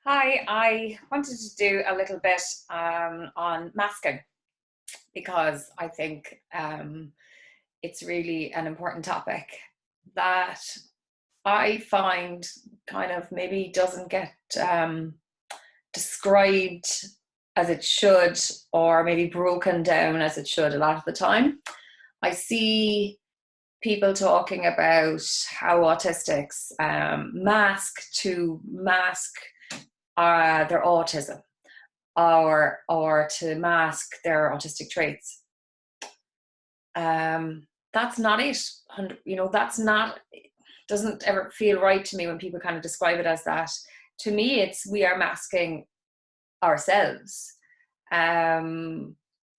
Hi, I wanted to do a little bit on masking because I think it's really an important topic that I find kind of maybe doesn't get described as it should, or maybe broken down as it should a lot of the time. I see people talking about how autistics mask their autism, or to mask their autistic traits. That's not it. That's not. Doesn't ever feel right to me when people kind of describe it as that. To me, it's we are masking ourselves.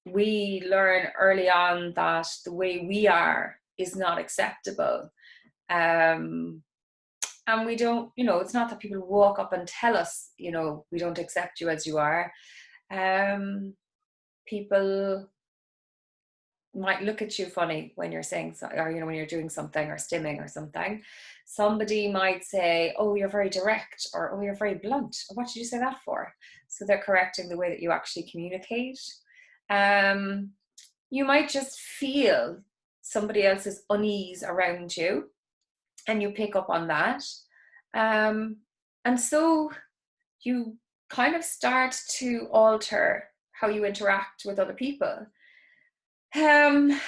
We learn early on that the way we are is not acceptable. And we don't, it's not that people walk up and tell us, we don't accept you as you are. People might look at you funny when you're saying, or when you're doing something or stimming or something. Somebody might say, oh, you're very direct, or oh, you're very blunt. What did you say that for? So they're correcting the way that you actually communicate. You might just feel somebody else's unease around you, and you pick up on that. And so you kind of start to alter how you interact with other people. And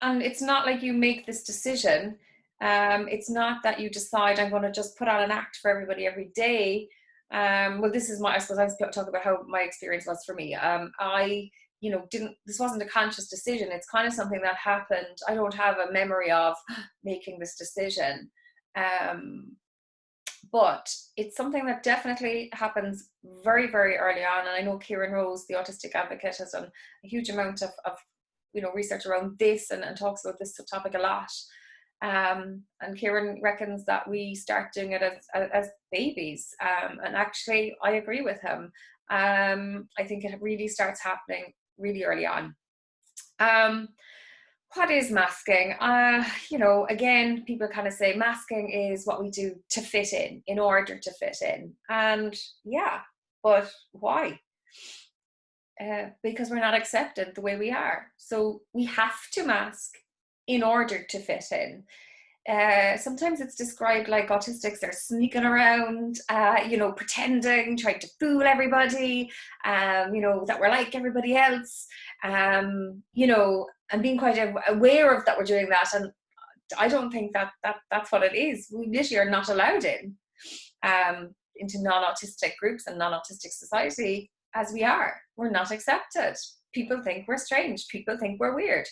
it's not like you make this decision. It's not that you decide, I'm going to just put on an act for everybody every day. Well, this is I suppose I talk about how my experience was for me. This wasn't a conscious decision. It's kind of something that happened. I don't have a memory of making this decision. But it's something that definitely happens very, very early on. And I know Kieran Rose, the autistic advocate, has done a huge amount of research around this and talks about this topic a lot. And Kieran reckons that we start doing it as babies. And actually, I agree with him. I think it really starts happening really early on. What is masking? Again, people kind of say masking is what we do to fit in order to fit in. And yeah, but why? Because we're not accepted the way we are. So we have to mask in order to fit in. Sometimes it's described like autistics are sneaking around, pretending, trying to fool everybody, that we're like everybody else, and being quite aware of that we're doing that. And I don't think that's what it is. We literally are not allowed into non-autistic groups and non-autistic society as we are. We're not accepted. People think we're strange. People think we're weird.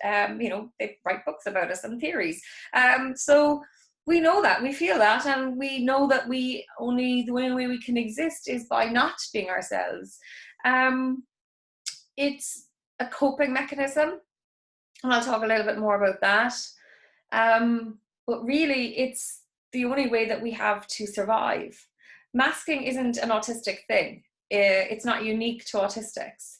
They write books about us and theories. So we know that, we feel that, and we know that the only way we can exist is by not being ourselves. It's a coping mechanism, and I'll talk a little bit more about that. But really, it's the only way that we have to survive. Masking isn't an autistic thing. It's not unique to autistics.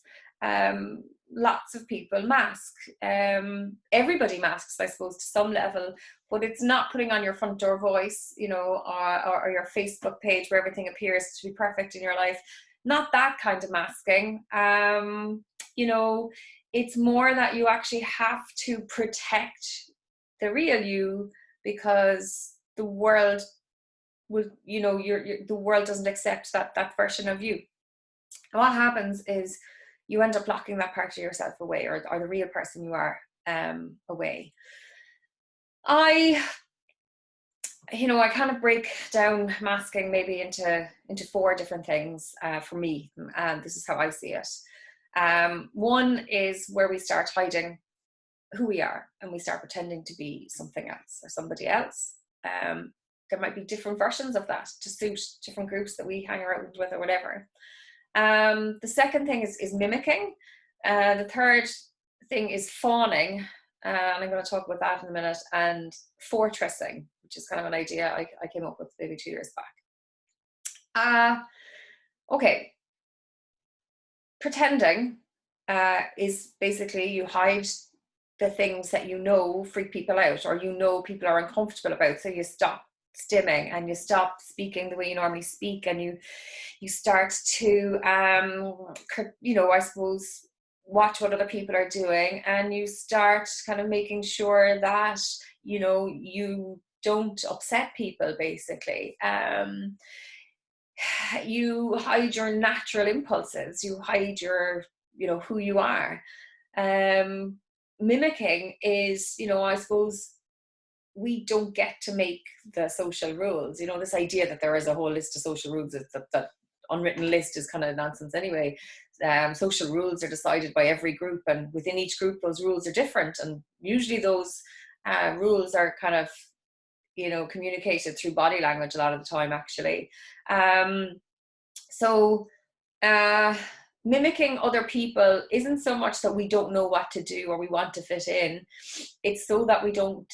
Lots of people mask. Everybody masks, I suppose, to some level, but it's not putting on your front door voice, or your Facebook page where everything appears to be perfect in your life. Not that kind of masking. It's more that you actually have to protect the real you, because the world will, the world doesn't accept that version of you. And what happens is you end up locking that part of yourself away, or the real person you are away. I kind of break down masking maybe into 4 different things for me, and this is how I see it. One is where we start hiding who we are, and we start pretending to be something else or somebody else. There might be different versions of that to suit different groups that we hang around with or whatever. The second thing is mimicking. The third thing is fawning, and I'm going to talk about that in a minute, and fortressing, which is kind of an idea I came up with maybe 2 years back. Okay. Pretending is basically you hide the things that freak people out, or people are uncomfortable about, so you stop stimming, and you stop speaking the way you normally speak, and you start to I suppose watch what other people are doing, and you start kind of making sure that you don't upset people, basically. You hide your natural impulses, you hide your who you are. Mimicking is, I suppose, we don't get to make the social rules. This idea that there is a whole list of social rules, that unwritten list is kind of nonsense anyway. Social rules are decided by every group, and within each group those rules are different, and usually those rules are kind of communicated through body language a lot of the time, actually. So mimicking other people isn't so much that we don't know what to do or we want to fit in. It's so that we don't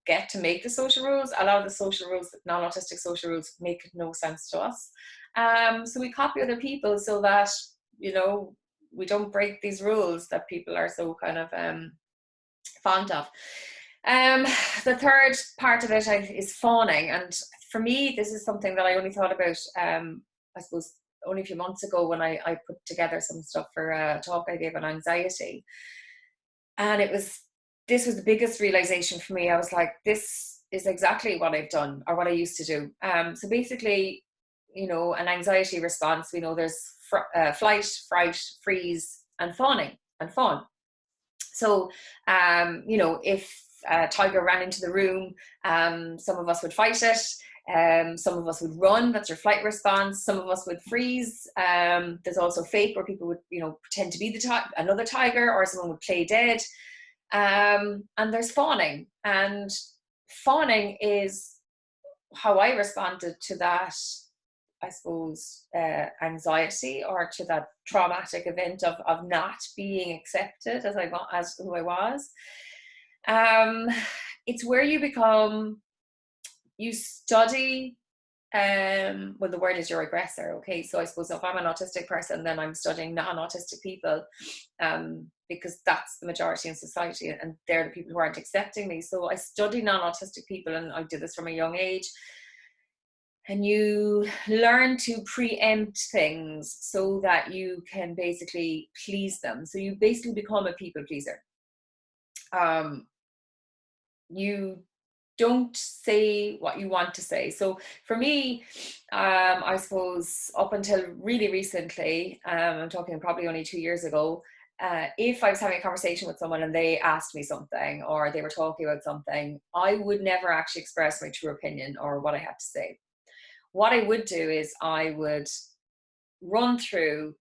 get to make the social rules. A lot of the social rules, non-autistic social rules, make no sense to us. So we copy other people so that we don't break these rules that people are so kind of fond of. The third part of it is fawning, and for me this is something that I only thought about I suppose only a few months ago, when I put together some stuff for a talk I gave on anxiety. And this was the biggest realization for me. I was like, this is exactly what I've done, or what I used to do. So basically, an anxiety response, we know there's flight, fright, freeze, and fawning, and fawn. So, if a tiger ran into the room, some of us would fight it. Some of us would run, that's your flight response. Some of us would freeze. There's also fake, where people would, pretend to be another tiger, or someone would play dead. And there's fawning. And fawning is how I responded to that, I suppose, anxiety, or to that traumatic event of not being accepted as who I was. It's where you study, well, the word is your aggressor. Okay, so I suppose if I'm an autistic person, then I'm studying non-autistic people, because that's the majority in society, and they're the people who aren't accepting me. So I study non-autistic people, and I did this from a young age. And you learn to preempt things so that you can basically please them. So you basically become a people pleaser. You don't say what you want to say. So for me, I suppose up until really recently, I'm talking probably only 2 years ago, if I was having a conversation with someone and they asked me something, or they were talking about something, I would never actually express my true opinion or what I had to say. What I would do is I would run through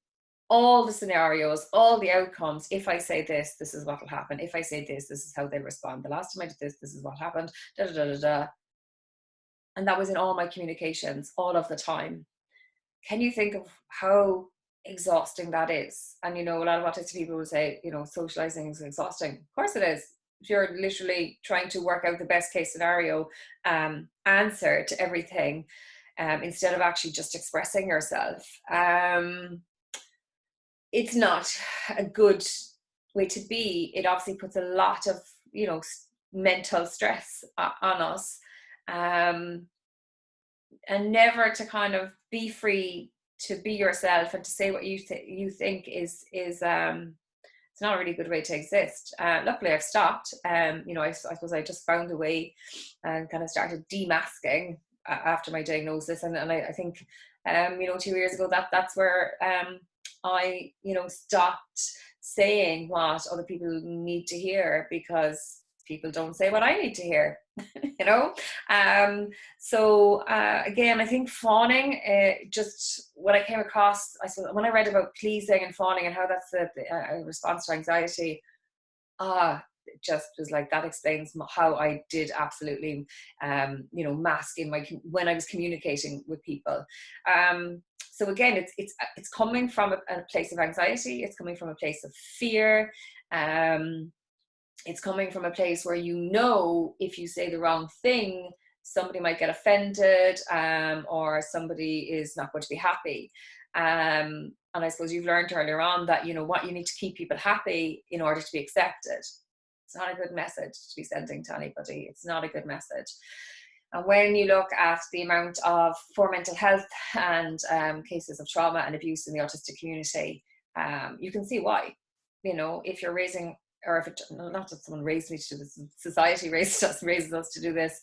all the scenarios, all the outcomes. If I say this, this is what will happen. If I say this, this is how they respond. The last time I did this, this is what happened. Da, da, da, da, da. And that was in all my communications, all of the time. Can you think of how exhausting that is? And, a lot of autistic people will say, socializing is exhausting. Of course it is. If you're literally trying to work out the best case scenario answer to everything, instead of actually just expressing yourself. It's not a good way to be. It obviously puts a lot of, mental stress on us. And never to kind of be free to be yourself and to say what you think is it's not a really good way to exist. Luckily I've stopped. I suppose I just found a way and kind of started demasking after my diagnosis, and I think 2 years ago that's where I stopped saying what other people need to hear, because people don't say what I need to hear. So again, I think fawning, just what I came across, I suppose, when I read about pleasing and fawning and how that's a response to anxiety, it just was like, that explains how I did absolutely, mask when I was communicating with people. So again, it's coming from a place of anxiety. It's coming from a place of fear. It's coming from a place where if you say the wrong thing, somebody might get offended, or somebody is not going to be happy. And I suppose you've learned earlier on that what you need to keep people happy in order to be accepted. It's not a good message to be sending to anybody. It's not a good message. And when you look at the amount of poor mental health and cases of trauma and abuse in the autistic community, you can see why. You know, if you're raising, or if it, not that someone raised me to do this, society raises us to do this,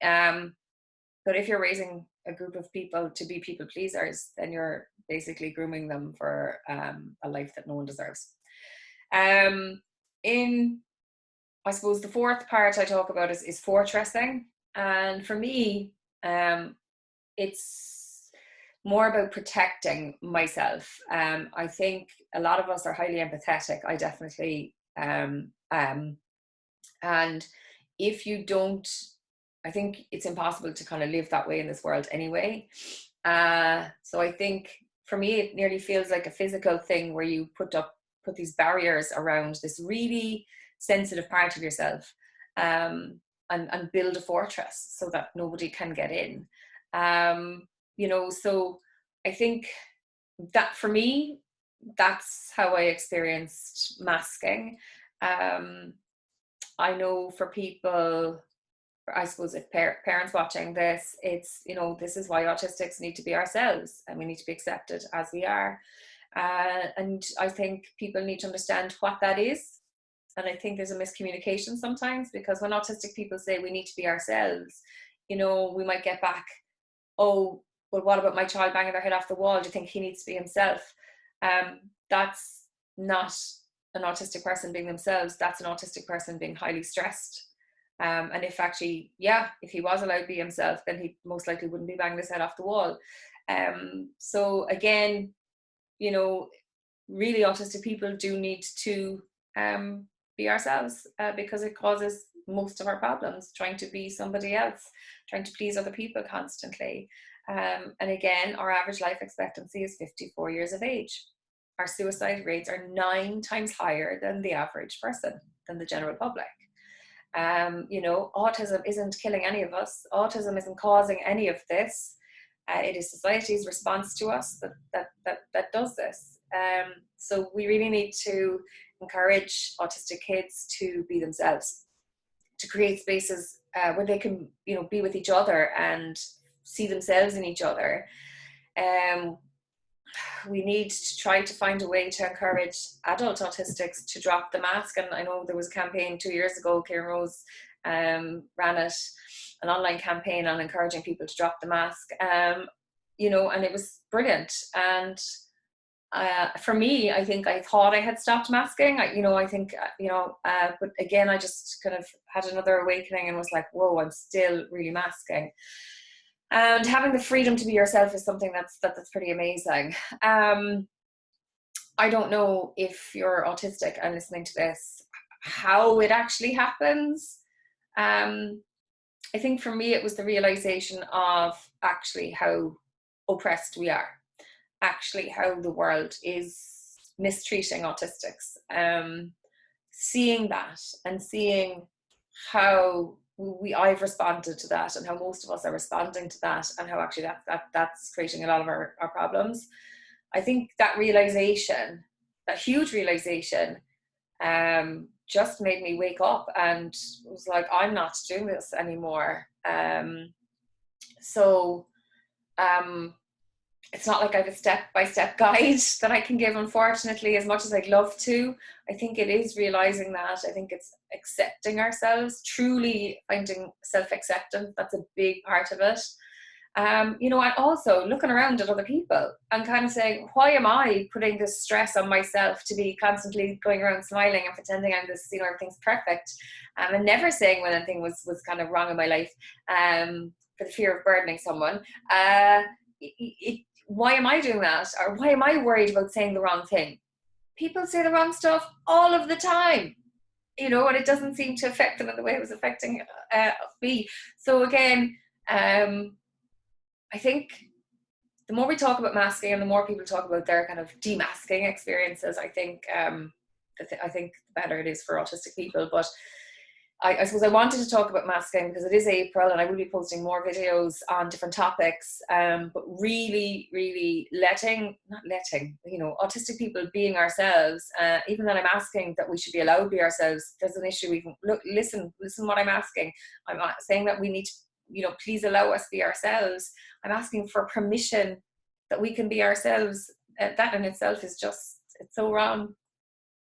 but if you're raising a group of people to be people pleasers, then you're basically grooming them for a life that no one deserves. In, I suppose, the fourth part I talk about is fortressing. And for me, it's more about protecting myself. I think a lot of us are highly empathetic. I definitely am. And if you don't, I think it's impossible to kind of live that way in this world anyway. So I think for me, it nearly feels like a physical thing where you put these barriers around this really sensitive part of yourself, and build a fortress so that nobody can get in. You know, so I think that for me, that's how I experienced masking. I know for people, I suppose if parents watching this, it's, you know, this is why autistics need to be ourselves, and we need to be accepted as we are. And I think people need to understand what that is. And I think there's a miscommunication sometimes, because when autistic people say we need to be ourselves, you know, we might get back, oh, well, what about my child banging their head off the wall? Do you think he needs to be himself? That's not an autistic person being themselves. That's an autistic person being highly stressed. And if actually, yeah, if he was allowed to be himself, then he most likely wouldn't be banging his head off the wall. So again, you know, really autistic people do need to be ourselves, because it causes most of our problems, trying to be somebody else, trying to please other people constantly. And again, our average life expectancy is 54 years of age. Our suicide rates are 9 times higher than the average person, than the general public. You know, autism isn't killing any of us. Autism isn't causing any of this. It is society's response to us that does this. So we really need to encourage autistic kids to be themselves, to create spaces where they can, you know, be with each other and see themselves in each other. We need to try to find a way to encourage adult autistics to drop the mask. And I know there was a campaign 2 years ago, Kieran Rose ran it, an online campaign on encouraging people to drop the mask, you know, and it was brilliant. And for me, I think I thought I had stopped masking, but again, I just kind of had another awakening and was like, whoa, I'm still really masking. And having the freedom to be yourself is something that's pretty amazing. I don't know if you're autistic and listening to this, how it actually happens. I think for me, it was the realization of actually how oppressed we are, actually how the world is mistreating autistics. Seeing that and seeing how I've responded to that, and how most of us are responding to that, and how actually that's creating a lot of our problems. I think that realization, that huge realization, just made me wake up and was like, I'm not doing this anymore. It's not like I have a step-by-step guide that I can give, unfortunately, as much as I'd love to. I think it is realizing that. I think it's accepting ourselves, truly finding self-acceptance. That's a big part of it. You know, and also looking around at other people and kind of saying, why am I putting this stress on myself to be constantly going around smiling and pretending I'm this, you know, everything's perfect, and never saying when anything was kind of wrong in my life, for the fear of burdening someone. Why am I doing that? Or why am I worried about saying the wrong thing? People say the wrong stuff all of the time, you know, and it doesn't seem to affect them in the way it was affecting me. So again, I think the more we talk about masking and the more people talk about their kind of demasking experiences, I think the better it is for autistic people. But I suppose I wanted to talk about masking because it is April and I will be posting more videos on different topics, but really, really not letting, autistic people being ourselves, even that I'm asking that we should be allowed to be ourselves. There's an issue. Look, listen what I'm asking. I'm not saying that we need to, please allow us be ourselves. I'm asking for permission that we can be ourselves. That in itself is just, it's so wrong.